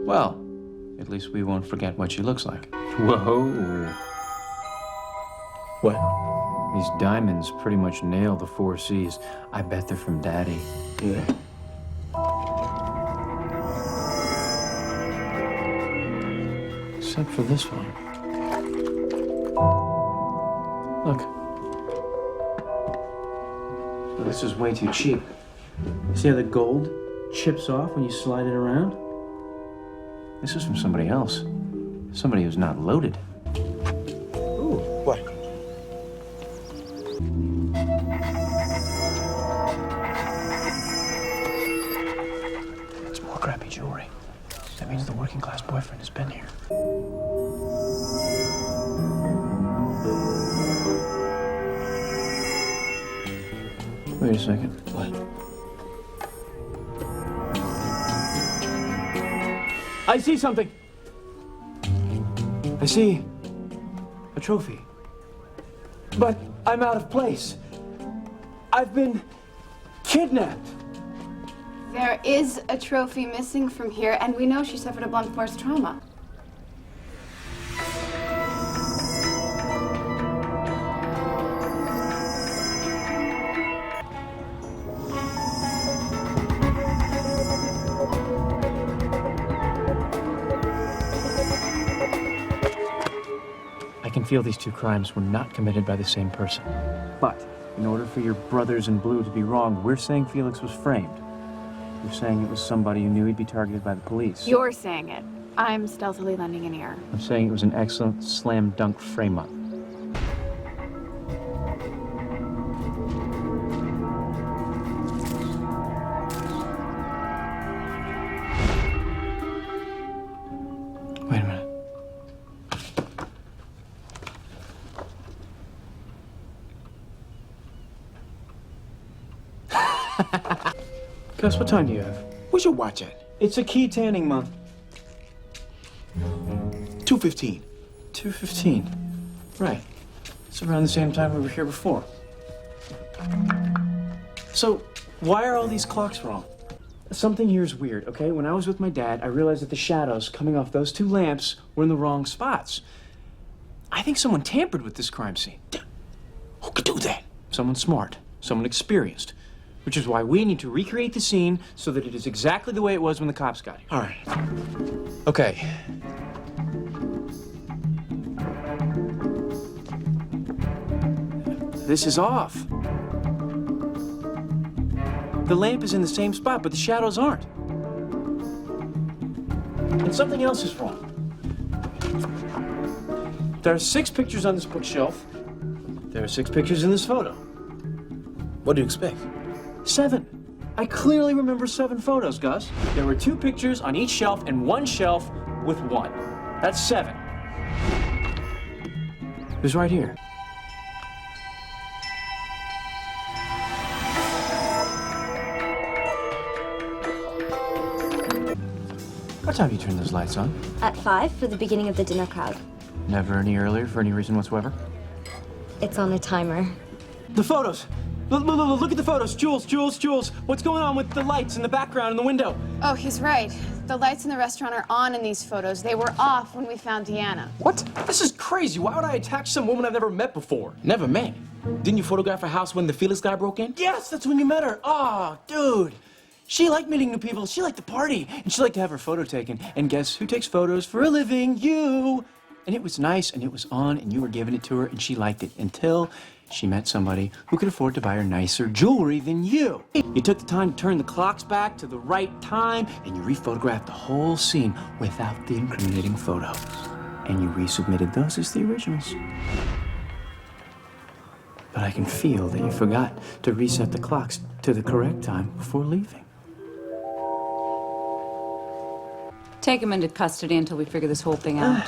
Well, at least we won't forget what she looks like. Whoa. What? These diamonds pretty much nail the 4 C's. I bet they're from Daddy. Yeah. Except for this one. Look. Oh, this is way too cheap. See how the gold chips off when you slide it around? This is from somebody else. Somebody who's not loaded. Ooh, what? It's more crappy jewelry. That means the working class boyfriend has been here. Wait a second. What? I see something. I see a trophy. But I'm out of place. I've been kidnapped. There is a trophy missing from here, and we know she suffered a blunt force trauma. I can feel these 2 crimes were not committed by the same person. But in order for your brothers in blue to be wrong, we're saying Felix was framed. We're saying it was somebody who knew he'd be targeted by the police. You're saying it. I'm stealthily lending an ear. I'm saying it was an excellent slam dunk frame-up. Wait a minute. Gus, what time do you have? Where's your watch at? It's a key tanning month. 2:15. 2:15. Right. It's around the same time we were here before. So, why are all these clocks wrong? Something here is weird, okay? When I was with my dad, I realized that the shadows coming off those 2 lamps were in the wrong spots. I think someone tampered with this crime scene. Who could do that? Someone smart, someone experienced. Which is why we need to recreate the scene so that it is exactly the way it was when the cops got here. All right. Okay. This is off. The lamp is in the same spot, but the shadows aren't. And something else is wrong. There are 6 pictures on this bookshelf. There are 6 pictures in this photo. What do you expect? 7. I clearly remember 7 photos, Gus. There were 2 pictures on each shelf and 1 shelf with 1. That's 7. It was right here. What time do you turn those lights on? At 5 for the beginning of the dinner crowd. Never any earlier for any reason whatsoever? It's on a timer. The photos! Look at the photos. Jules. What's going on with the lights in the background in the window? Oh, he's right. The lights in the restaurant are on in these photos. They were off when we found Deanna. What? This is crazy. Why would I attack some woman I've never met before? Never met? Didn't you photograph her house when the Felix guy broke in? Yes, that's when you met her. Oh, dude. She liked meeting new people. She liked to party. And she liked to have her photo taken. And guess who takes photos for a living? You. And it was nice, and it was on, and you were giving it to her, and she liked it until she met somebody who could afford to buy her nicer jewelry than you. You took the time to turn the clocks back to the right time, and you rephotographed the whole scene without the incriminating photo. And you resubmitted those as the originals. But I can feel that you forgot to reset the clocks to the correct time before leaving. Take him into custody until we figure this whole thing out.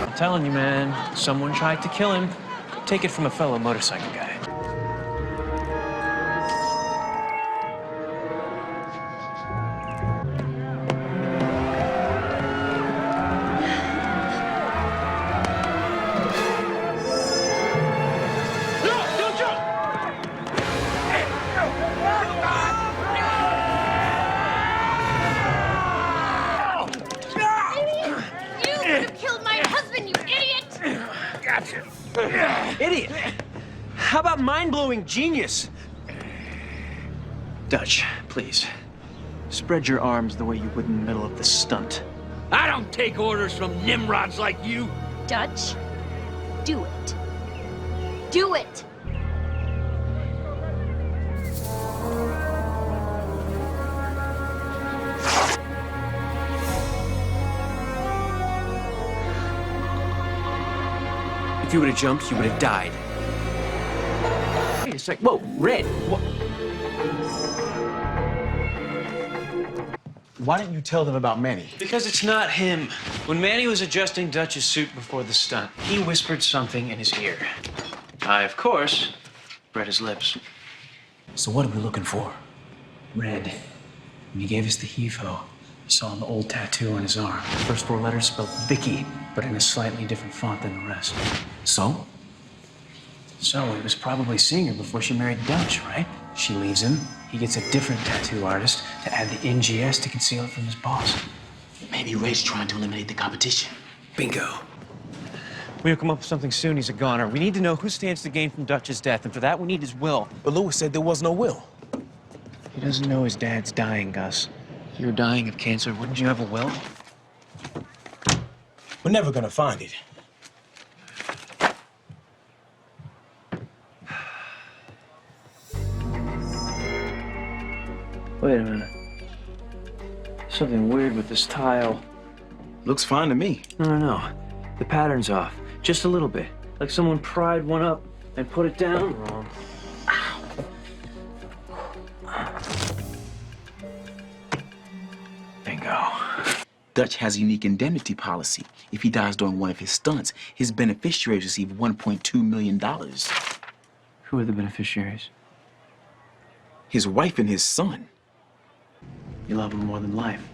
I'm telling you, man, someone tried to kill him. Take it from a fellow motorcycle guy. Idiot! How about mind-blowing genius? Dutch, please. Spread your arms the way you would in the middle of the stunt. I don't take orders from nimrods like you. Dutch, do it. Do it! If you would have jumped, you would have died. Wait a sec. Whoa, Red. What? Why didn't you tell them about Manny? Because it's not him. When Manny was adjusting Dutch's suit before the stunt, he whispered something in his ear. I, of course, read his lips. So what are we looking for? Red. When he gave us the heave-ho, I saw an old tattoo on his arm. The first 4 letters spelled Vicky, but in a slightly different font than the rest. So? So he was probably seeing her before she married Dutch, right? She leaves him. He gets a different tattoo artist to add the NGS to conceal it from his boss. Maybe Red's trying to eliminate the competition. Bingo. We'll come up with something soon. He's a goner. We need to know who stands to gain from Dutch's death, and for that, we need his will. But Lewis said there was no will. He doesn't know his dad's dying, Gus. If you were dying of cancer, wouldn't you have a will? We're never gonna find it. Wait a minute. Something weird with this tile. Looks fine to me. No. The pattern's off. Just a little bit. Like someone pried one up and put it down wrong. Bingo. Dutch has a unique indemnity policy. If he dies during one of his stunts, his beneficiaries receive $1.2 million. Who are the beneficiaries? His wife and his son. You love him more than life.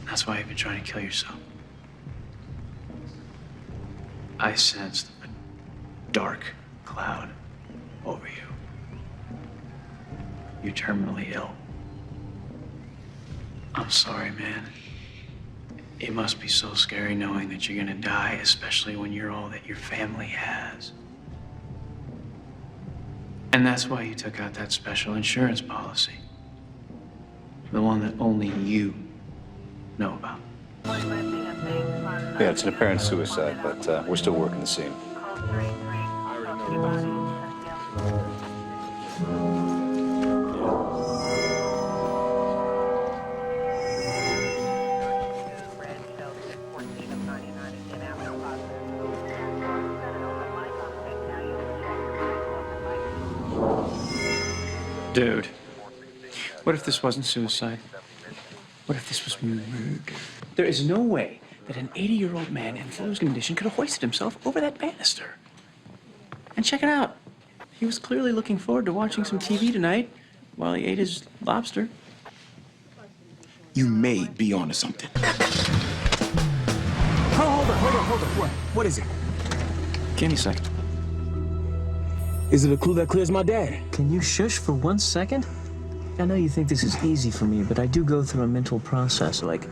That's why you've been trying to kill yourself. I sensed a dark cloud over you. You're terminally ill. I'm sorry, man. It must be so scary knowing that you're gonna die, especially when you're all that your family has. And that's why you took out that special insurance policy. The one that only you know about. Yeah, it's an apparent suicide, but we're still working the scene. Dude, what if this wasn't suicide? What if this was murder? There is no way that an 80-year-old man in Fuller's condition could have hoisted himself over that banister. And check it out. He was clearly looking forward to watching some TV tonight while he ate his lobster. You may be onto something. Hold on. What is it? Give me a second. Is it a clue that clears my dad? Can you shush for 1 second? I know you think this is easy for me, but I do go through a mental process like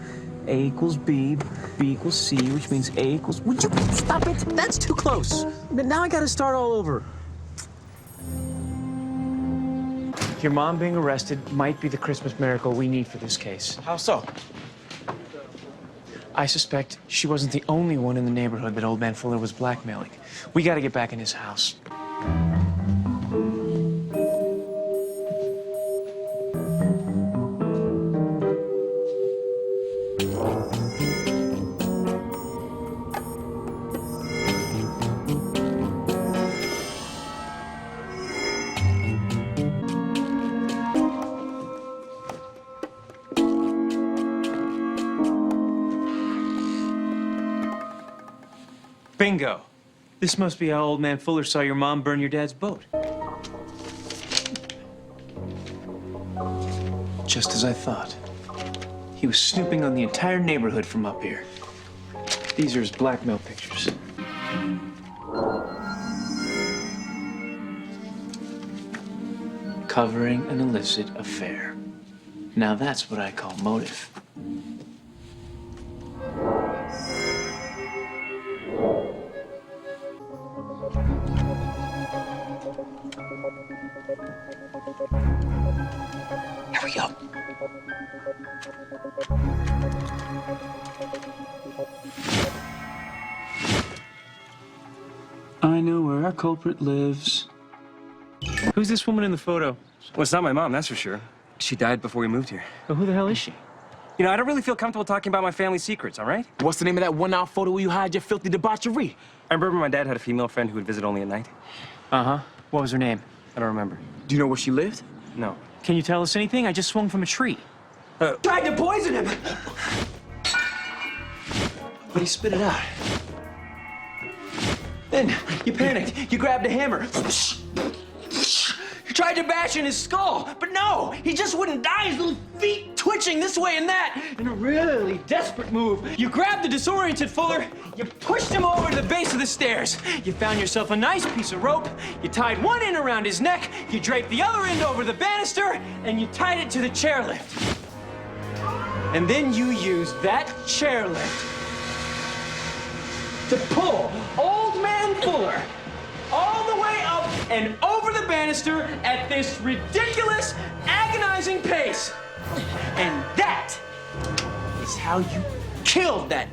A equals B, B equals C, which means A equals... Would you stop it? That's too close. But now I gotta start all over. Your mom being arrested might be the Christmas miracle we need for this case. How so? I suspect she wasn't the only one in the neighborhood that old man Fuller was blackmailing. We gotta get back in his house. Bingo. This must be how old man Fuller saw your mom burn your dad's boat. Just as I thought. He was snooping on the entire neighborhood from up here. These are his blackmail pictures. Covering an illicit affair. Now that's what I call motive. Here we go. I know where our culprit lives. Who's this woman in the photo? Well, it's not my mom, that's for sure. She died before we moved here. Well, who the hell is she? You know, I don't really feel comfortable talking about my family secrets, all right? What's the name of that one-out photo where you hide your filthy debauchery? I remember my dad had a female friend who would visit only at night. Uh-huh. What was her name? I don't remember. Do you know where she lived? No. Can you tell us anything? I just swung from a tree. Tried to poison him! But he spit it out. Then you panicked. You grabbed a hammer. You tried to bash in his skull, but no, he just wouldn't die. His little feet twitching this way and that. In a really desperate move, you grabbed the disoriented Fuller, you pushed him over to the base of the stairs. You found yourself a nice piece of rope, you tied one end around his neck, you draped the other end over the banister, and you tied it to the chairlift. And then you used that chairlift to pull Old Man Fuller all the way up and over the banister at this ridiculous, agonizing pace. And that is how you killed that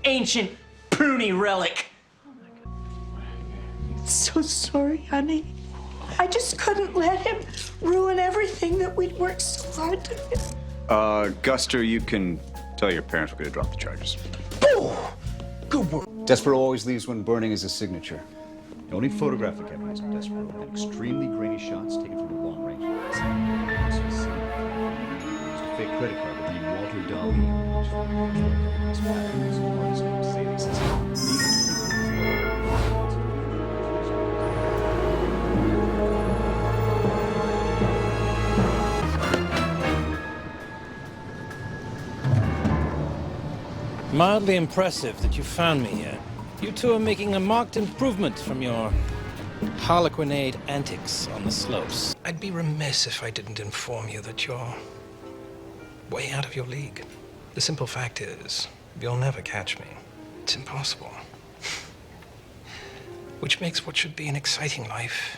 ancient pruny relic. So sorry, honey. I just couldn't let him ruin everything that we'd worked so hard to get. Guster, you can tell your parents we're going to drop the charges. Ooh, good work. Despero always leaves when burning is a signature. The only photographic evidence of Despero had extremely grainy shots taken from a long range. It's a fake credit card with the name Walter Dolly. His father was the artist named Sadie since Mildly impressive that you found me here. You two are making a marked improvement from your harlequinade antics on the slopes. I'd be remiss if I didn't inform you that you're way out of your league. The simple fact is, you'll never catch me. It's impossible. Which makes what should be an exciting life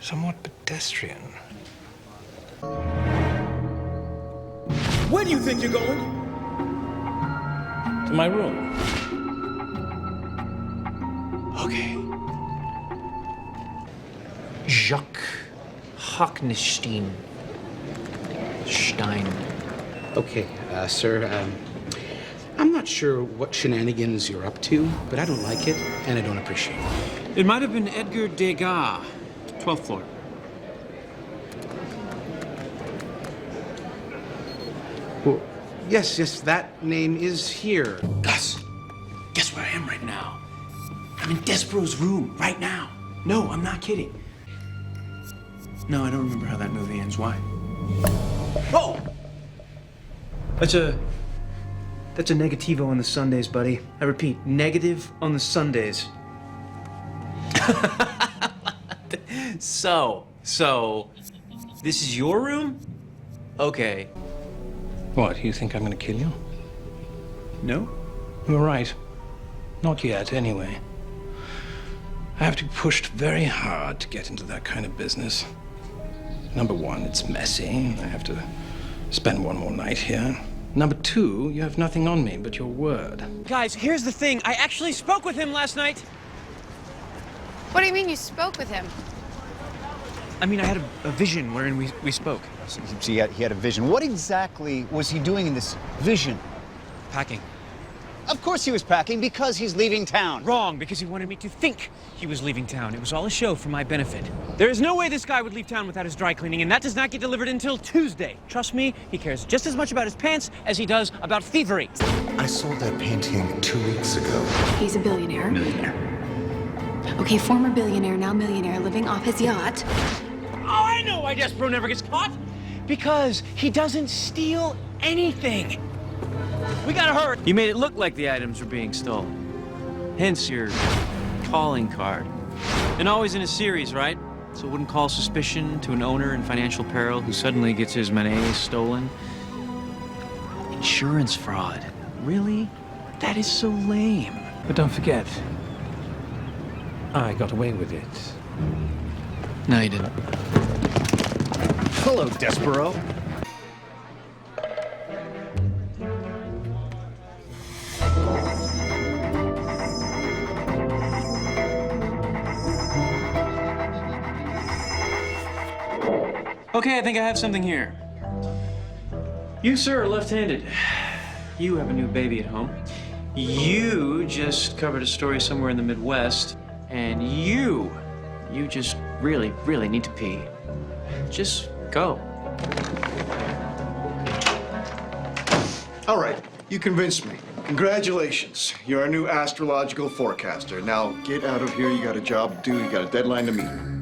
somewhat pedestrian. Where do you think you're going? To my room. Okay. Jacques Hocknestein. Stein. Okay, sir, I'm not sure what shenanigans you're up to, but I don't like it, and I don't appreciate it. It might have been Edgar Degas, 12th floor. Well, yes, that name is here. Gus, guess where I am right now? I'm in Despero's room right now. No, I'm not kidding. No, I don't remember how that movie ends. Why? Oh! That's a negativo on the Sundays, buddy. I repeat, negative on the Sundays. So, this is your room? Okay. What, you think I'm gonna kill you? No? You're right. Not yet, anyway. I have to be pushed very hard to get into that kind of business. Number one, it's messy. I have to spend one more night here. Number two, you have nothing on me but your word. Guys, here's the thing. I actually spoke with him last night. What do you mean you spoke with him? I mean, I had a vision wherein we spoke. So he had a vision. What exactly was he doing in this vision? Packing. Of course he was packing, because he's leaving town. Wrong, because he wanted me to think he was leaving town. It was all a show for my benefit. There is no way this guy would leave town without his dry cleaning, and that does not get delivered until Tuesday. Trust me, he cares just as much about his pants as he does about thievery. I sold that painting 2 weeks ago. He's a billionaire. Millionaire. Okay, former billionaire, now millionaire, living off his yacht. Oh, I know why Despero never gets caught. Because he doesn't steal anything. We gotta hurry. You made it look like the items were being stolen. Hence your calling card. And always in a series, right? So it wouldn't call suspicion to an owner in financial peril who suddenly gets his money stolen. Insurance fraud. Really? That is so lame. But don't forget, I got away with it. No, you didn't. Hello, Despero. Okay, I think I have something here. You, sir, are left-handed. You have a new baby at home. You just covered a story somewhere in the Midwest. And you just really, really need to pee. Just go. All right, you convinced me. Congratulations. You're our new astrological forecaster. Now get out of here. You got a job to do. You got a deadline to meet.